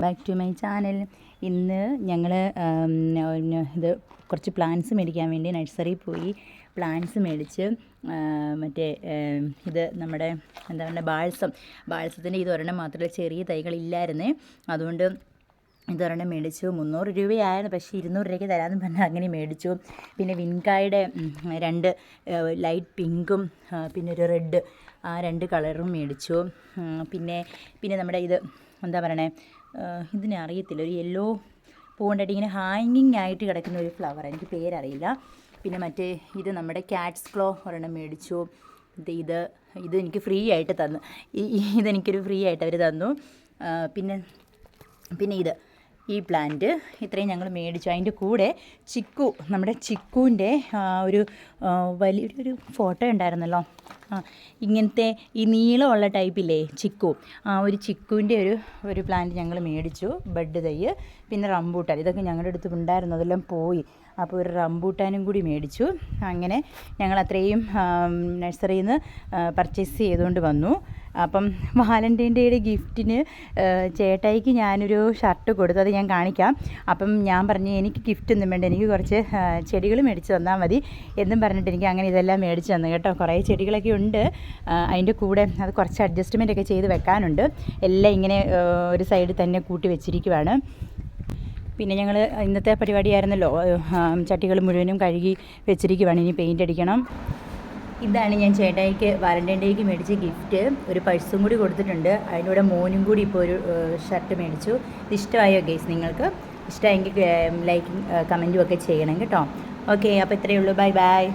Back to my channel. ഇന്ന് ഞങ്ങൾ ഇത് കുറച്ച് പ്ലാന്റ്സ് മേടിക്കാൻ വേണ്ടി നഴ്സറിയിൽ പോയി പ്ലാന്റ്സ് മേടിച്ച് മറ്റേ ഇത് നമ്മുടെ എന്താ പറയുക ബാൾസത്തിൻ്റെ ഇതൊരെണ്ണം മാത്രമേ ചെറിയ തൈകളില്ലായിരുന്നേ. അതുകൊണ്ട് ഇതൊരെണ്ണം മേടിച്ചു. 300 രൂപയായിരുന്നു, പക്ഷേ 200 രൂപയ്ക്ക് തരാമെന്ന് പറഞ്ഞാൽ അങ്ങനെ മേടിച്ചു. പിന്നെ വിൻകായുടെ 2 ലൈറ്റ് പിങ്കും പിന്നെ ഒരു റെഡ്, ആ 2 കളറും മേടിച്ചു. പിന്നെ നമ്മുടെ ഇത് എന്താ പറയണേ, ഇതിനെ അറിയത്തില്ല, ഒരു യെല്ലോ പൂവുണ്ടായിട്ട് ഇങ്ങനെ ഹാങ്ങിങ് ആയിട്ട് കിടക്കുന്ന ഒരു ഫ്ലവർ, എനിക്ക് പേരറിയില്ല. പിന്നെ മറ്റേ ഇത് നമ്മുടെ ക്യാറ്റ്സ് ക്ലോ ഒരെണ്ണം മേടിച്ചു. ഇത് എനിക്ക് ഫ്രീ ആയിട്ട് തന്നു. ഇതെനിക്കൊരു ഫ്രീ ആയിട്ട് അവർ തന്നു. പിന്നെ ഈ പ്ലാന്റ് ഇത്രയും ഞങ്ങൾ മേടിച്ചു. അതിൻ്റെ കൂടെ നമ്മുടെ ചിക്കുവിൻ്റെ ഒരു വലിയൊരു ഫോട്ടോ ഉണ്ടായിരുന്നല്ലോ, ഇങ്ങനത്തെ ഈ നീളമുള്ള ടൈപ്പില്ലേ ചിക്കു, ഒരു ചിക്കുവിൻ്റെ ഒരു പ്ലാന്റ് ഞങ്ങൾ മേടിച്ചു, ബഡ് തൈ. പിന്നെ റംബൂട്ടാൻ, ഇതൊക്കെ ഞങ്ങളുടെ അടുത്ത് ഉണ്ടായിരുന്നു, അതെല്ലാം പോയി. അപ്പോൾ ഒരു റംബൂട്ടാനും കൂടി മേടിച്ചു. അങ്ങനെ ഞങ്ങൾ അത്രയും നഴ്സറിയിൽ നിന്ന് പർച്ചേസ് ചെയ്തുകൊണ്ട് വന്നു. അപ്പം വാലൻറ്റൈൻ ഡേയുടെ ഗിഫ്റ്റിന് ചേട്ടായിക്ക് ഞാനൊരു ഷർട്ട് കൊടുത്തു, അത് ഞാൻ കാണിക്കാം. അപ്പം ഞാൻ പറഞ്ഞു എനിക്ക് ഗിഫ്റ്റൊന്നും വേണ്ട, എനിക്ക് കുറച്ച് ചെടികൾ മേടിച്ച് തന്നാൽ മതി എന്നും പറഞ്ഞിട്ട് എനിക്ക് അങ്ങനെ ഇതെല്ലാം മേടിച്ച് തന്നു കേട്ടോ. കുറേ ചെടികളൊക്കെ ഉണ്ട്, അതിൻ്റെ കൂടെ അത് കുറച്ച് അഡ്ജസ്റ്റ്മെൻ്റ് ഒക്കെ ചെയ്ത് വെക്കാനുണ്ട്. എല്ലാം ഇങ്ങനെ ഒരു സൈഡിൽ തന്നെ കൂട്ടി വെച്ചിരിക്കുവാണ്. പിന്നെ ഞങ്ങൾ ഇന്നത്തെ പരിപാടിയായിരുന്നല്ലോ, ചട്ടികൾ മുഴുവനും കഴുകി വെച്ചിരിക്കുവാണ്, ഇനി പെയിൻ്റ് അടിക്കണം. ഇതാണ് ഞാൻ ചേട്ടായിക്ക് വാലൻറ്റൈൻ ഡേക്ക് മേടിച്ച ഗിഫ്റ്റ്. ഒരു പഴ്സും കൂടി കൊടുത്തിട്ടുണ്ട്, അതിലൂടെ മോനും കൂടി ഇപ്പോൾ ഒരു ഷർട്ട് മേടിച്ചു. ഇത് ഇഷ്ടമായോ ഗൈസ്? നിങ്ങൾക്ക് ഇഷ്ടമായെങ്കിൽ ലൈക്കും കമൻറ്റും ഒക്കെ ചെയ്യണം കേട്ടോ. ഓക്കെ, അപ്പോൾ ഇത്രയേ ഉള്ളൂ. Bye bye.